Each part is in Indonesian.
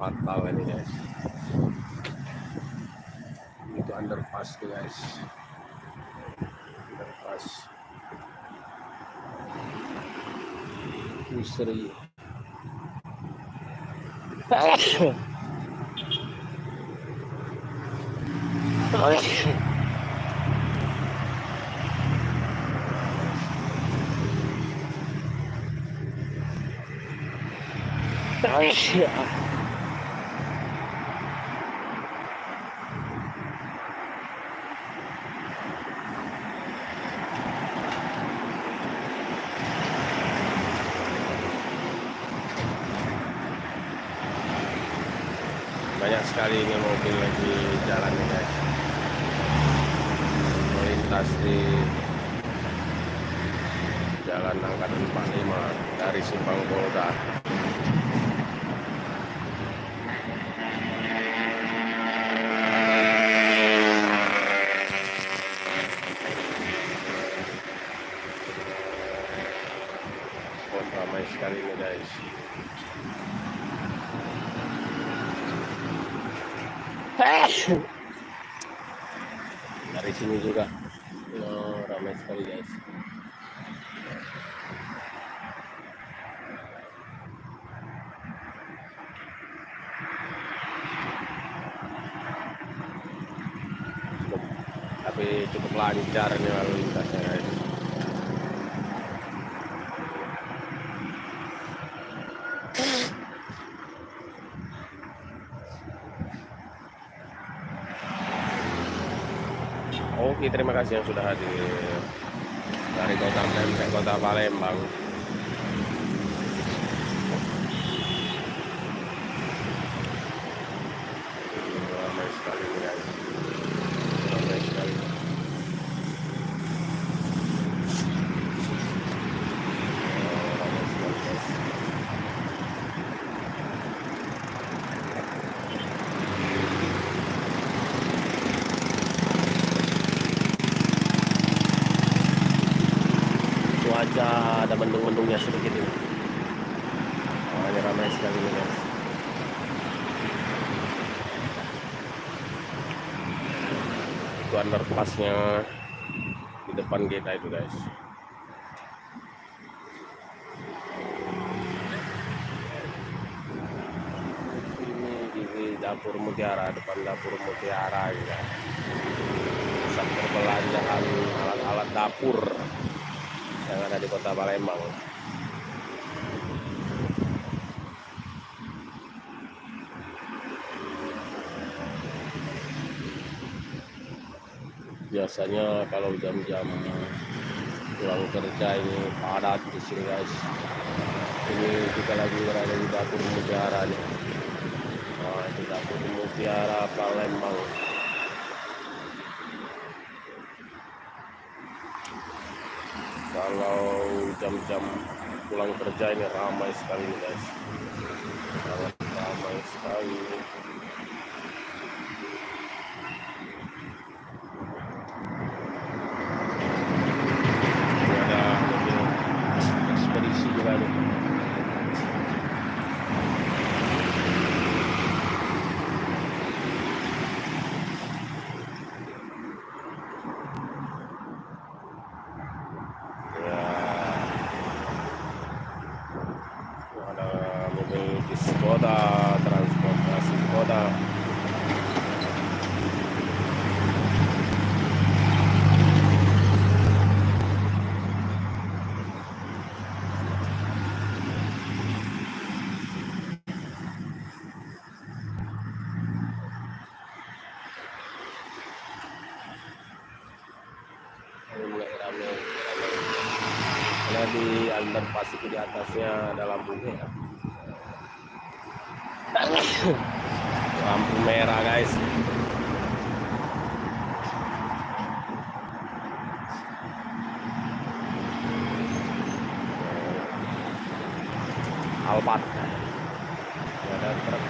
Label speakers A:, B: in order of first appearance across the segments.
A: fatal ini guys. Itu underpass tuh guys, underpass Pusri. Banyak sekali ini mobil lagi jalan nih guys, melintas di Jalan Angkatan 45 dari Simpang Polda. Ramai sekali nih guys. Dari sini juga ramai sekali guys. Tapi cukup lancar nih lalu lintasnya guys. Oke, terima kasih yang sudah hadir dari kota Pempek, kota Palembang. Ramai sekali guys, ramai sekali. Ramai sekali guys. Cuaca ada mendung-mendungnya sedikit ini. Ini ramai sekali nih guys. Itu underpassnya di depan kita itu guys. Ini di Dapur Mutiara, depan Dapur Mutiara ya. Pusat perbelanjaan alat-alat dapur yang ada di kota Palembang. Biasanya kalau jam-jam pulang kerja ini padat di sini guys. Ini kita lagi berada di Dapur Mutiara nih. Nah, di Dapur Mutiara Palembang. Kalau jam-jam pulang kerja ini ramai sekali guys, sangat ramai sekali. Ini ada mobil ekspedisi juga nih. Skoda, transportasi Skoda. Mulai ramai. Karena di underpass itu di atasnya ada lampunya ya. Lampu merah guys. Alphard ada truk.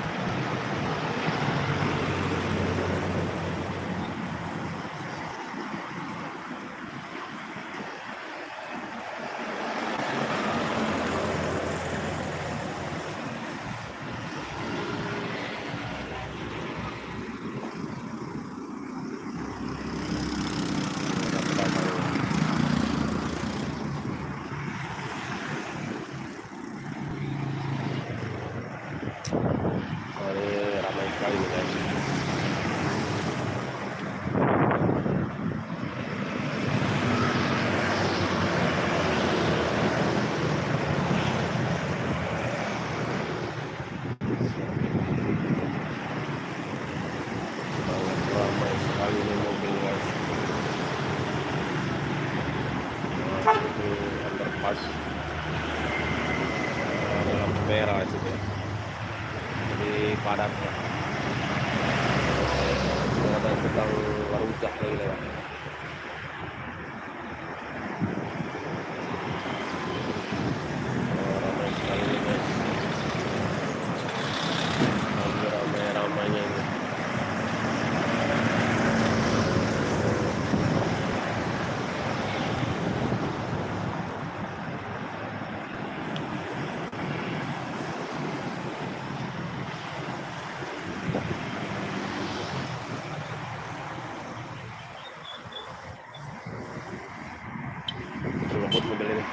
A: Ini ramai sekali nih guys. Ramai sekali nih mobil guys. Ini underpass lampu merah itu ya. Jadi padat ya. Ada sedang rujak lagi lewat. Ramai sekali nih guys. Lagi ramai-ramainya ini. Ngebut mobil ini.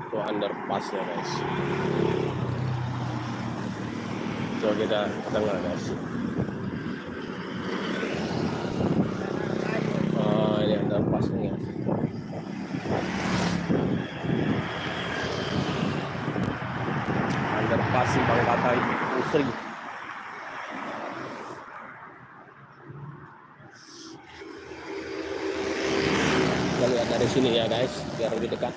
A: Itu underpass ya guys. Coba kita ke tengah guys. Ini underpassnya. Underpass Simpang Kata Usri. Kita lihat dari sini ya guys, biar lebih dekat.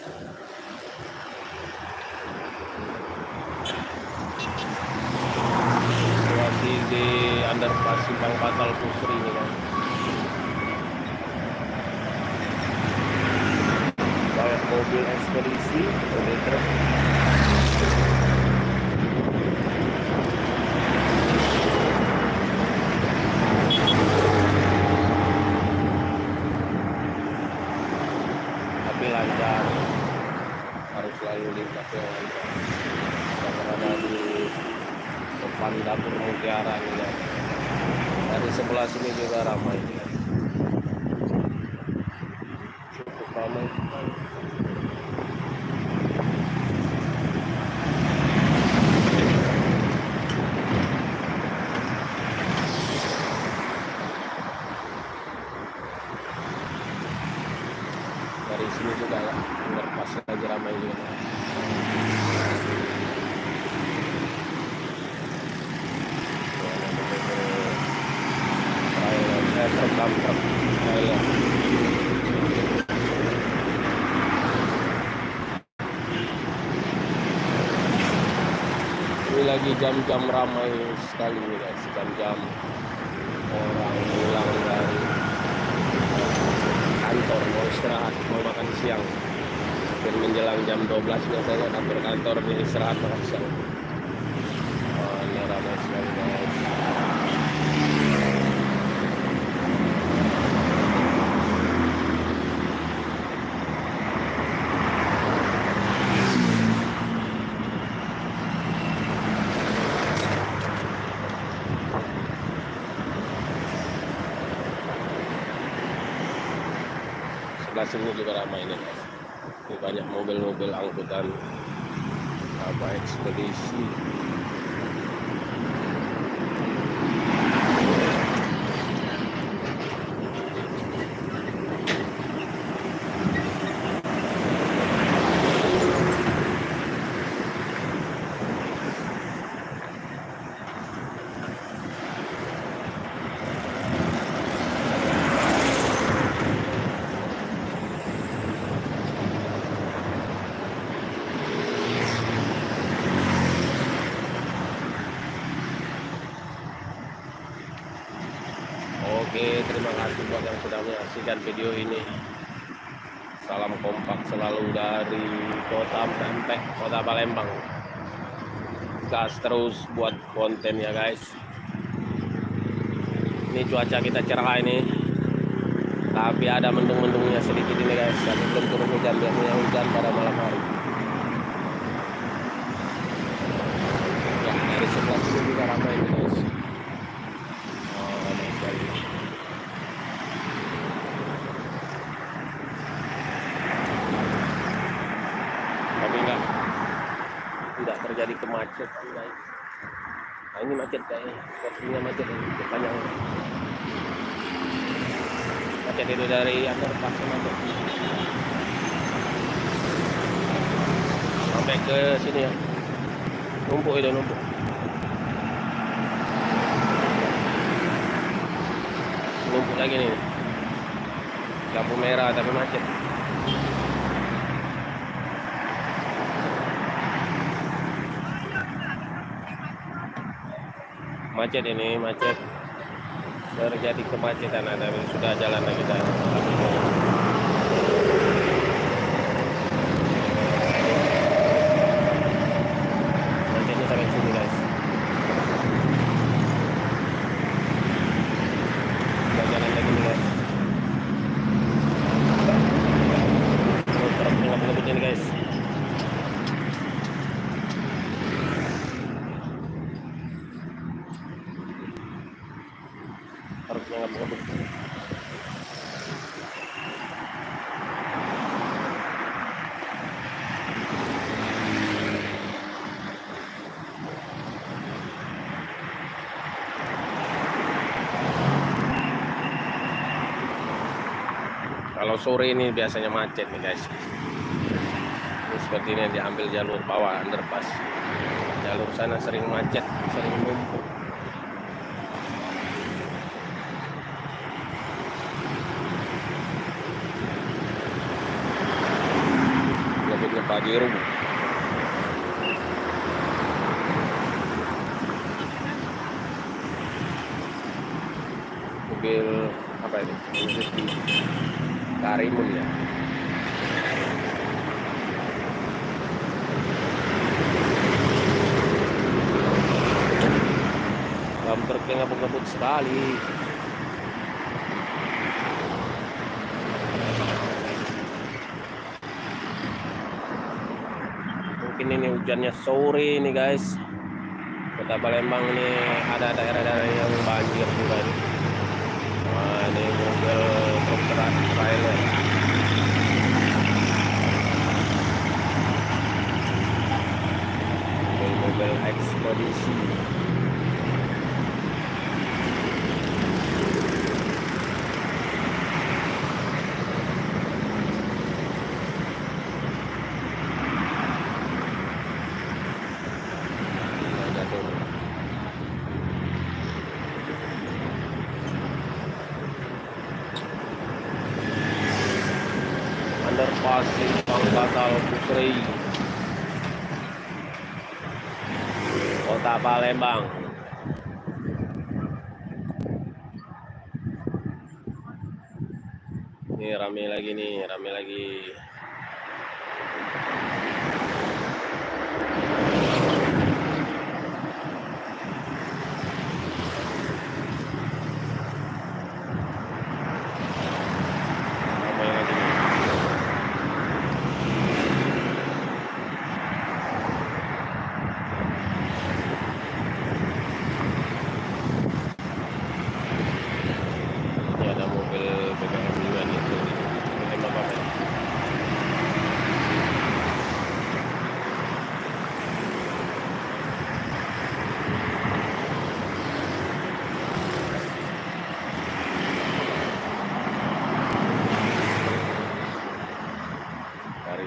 A: Situasi di underpass Simpang Kata Usri ini guys. Banyak mobil ekspedisi, mobil truk. Tapi lancar, harus selalu lintas yang lancar. Yang berada di depan dapur Mutiara ini guys. Dari sebelah sini juga ramai guys. Cukup ramai. Dari sini juga ya, underpass lagi ramai juga. Truk. Ini lagi jam-jam ramai sekali nih guys, jam-jam orang pulang dari kantor mau istirahat, mau makan siang. Dan menjelang jam 12 biasanya kantor-kantor ini istirahat makan siang. Ini ramai sekali guys. Sebelah sini juga ramai nih guys. Ini banyak mobil-mobil angkutan ekspedisi. Oke, terima kasih buat yang sudah menyaksikan video ini. Salam kompak selalu dari Kota Pempek, Kota Palembang. Gas terus buat konten ya guys. Ini cuaca kita cerah ini. Tapi ada mendung-mendungnya sedikit ini guys, tapi belum turun hujan, biasanya hujan pada malam hari. Ya, dari sebelah sini juga ramai ini guys. Oh, ramai sekali. Tapi tidak terjadi kemacetan guys. Nah, ini macet kayaknya, sepertinya macet ini panjang. Macet itu dari underpass macet sampai ke sini ya, numpuk itu numpuk. Numpuk lagi nih, lampu merah tapi macet. Macet ini, macet, terjadi kemacetan. Ada sudah jalan lagi kita. Macetnya sampai sini guys. Sudah jalan lagi nih guys. Truk ngebut ini guys. Truknya ngebut. Kalau sore ini biasanya macet nih guys. Ini seperti ini diambil jalur bawah underpass. Jalur sana sering macet, sering numpuk. Lebihnya Pajero. Mobil apa ini? Karimun ya. Truknya ngebut-ngebut sekali. Mungkin ini hujannya sore ini guys. Kota Palembang ini ada daerah-daerah yang banjir juga ini. Wah, ini mobil truk trailer. Mobil ekspedisi. Underpass Simpang Batal Pusri, Kota Palembang. Ini rame lagi nih, rame lagi.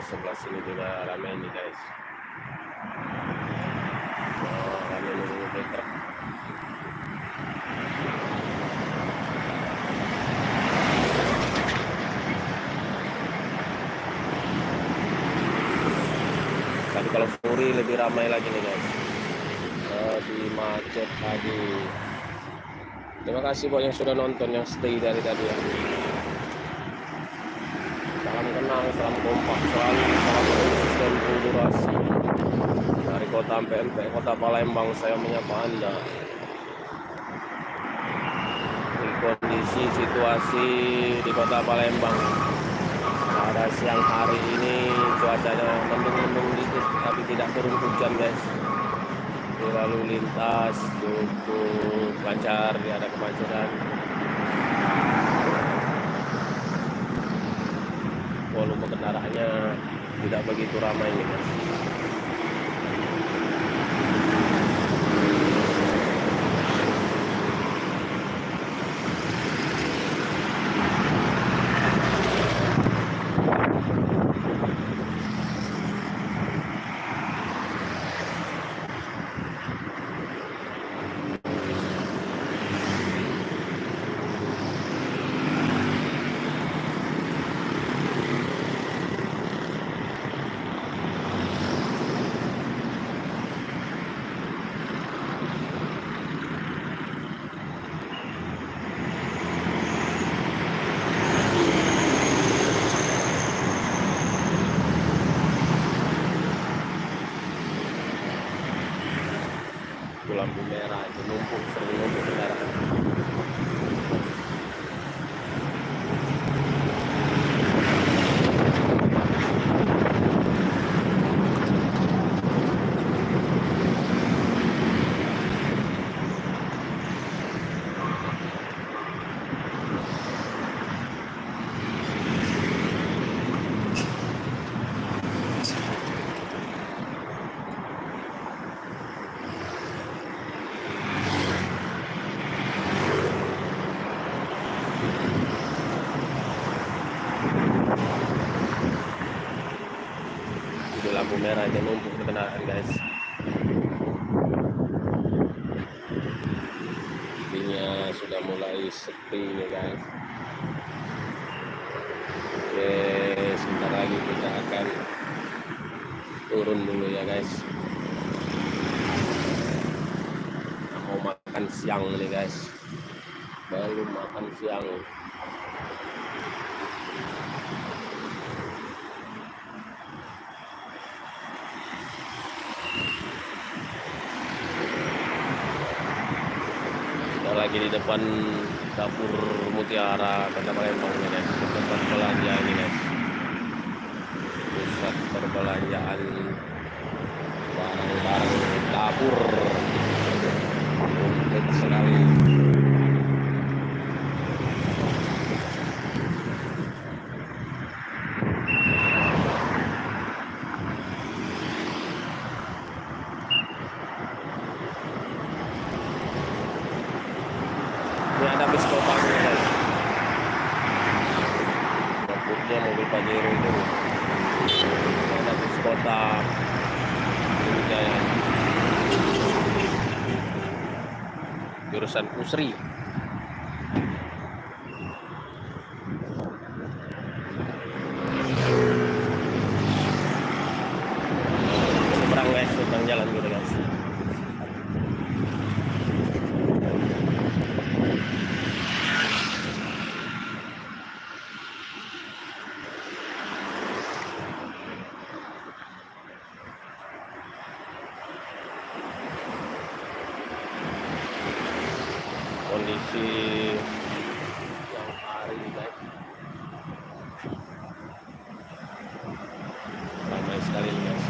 A: Sebelah sini juga ramai nih guys. Oh, ramai nih truk. Tapi kalau sore lebih ramai lagi nih guys. Lebih macet lagi. Terima kasih buat yang sudah nonton, yang stay dari tadi ya. Salam kenal, salam kompak selalu, salam konsisten durasi. Dari kota MPMP, Kota Palembang, saya menyapa Anda. Di kondisi kondisi situasi di Kota Palembang pada siang hari ini. Cuacanya mendung-mendung dikit tapi tidak turun hujan guys. Lalu lintas cukup lancar, tidak ada kemacetan. Volume kendaraannya tidak begitu ramai ini guys. Lampu merah itu numpuk, sering numpuk kendaraan. Lampu merah itu numpuk kendaraan guys. Intinya sudah mulai sepi nih guys. Oke, sebentar lagi kita akan turun dulu ya guys. Mau makan siang nih guys. Belum makan siang. Lagi di depan dapur Mutiara Kota Palembang ini guys, tempat belanja ini guys, pusat perbelanjaan barang-barang dapur, komplit sekali. Ini ada bis kotanya guys. Dapurnya mobil Pajero itu. Ini ada bis kota Jaya. Jurusan Pusri. Seberang guys, seberang jalan gitu guys. Kondisi yang hari guys, ramai sekali guys.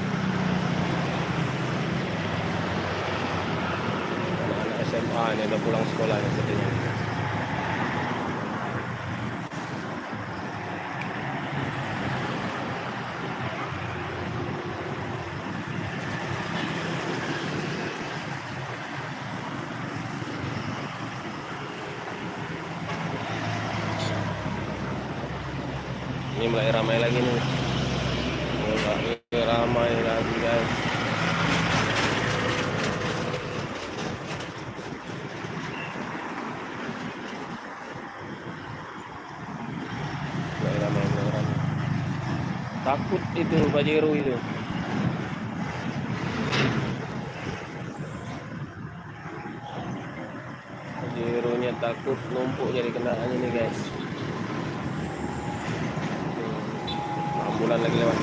A: Anak-anak SMA ini udah pulang sekolah ya sepertinya. Ini mulai ramai lagi nih, mulai ramai lagi guys. Mulai ramai. Takut itu Pajero itu. Pajeronya takut numpuk jadi kendaraan ini guys. Ambulan lagi lewat.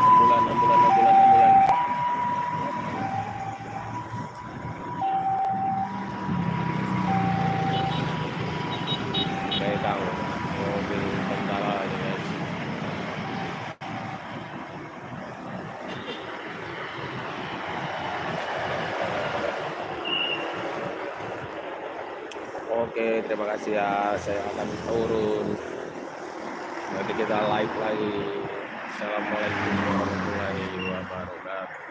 A: Ambulan. Oke, terima kasih ya. Saya akan turun. Nanti kita live lagi. Assalamualaikum warahmatullahi wabarakatuh.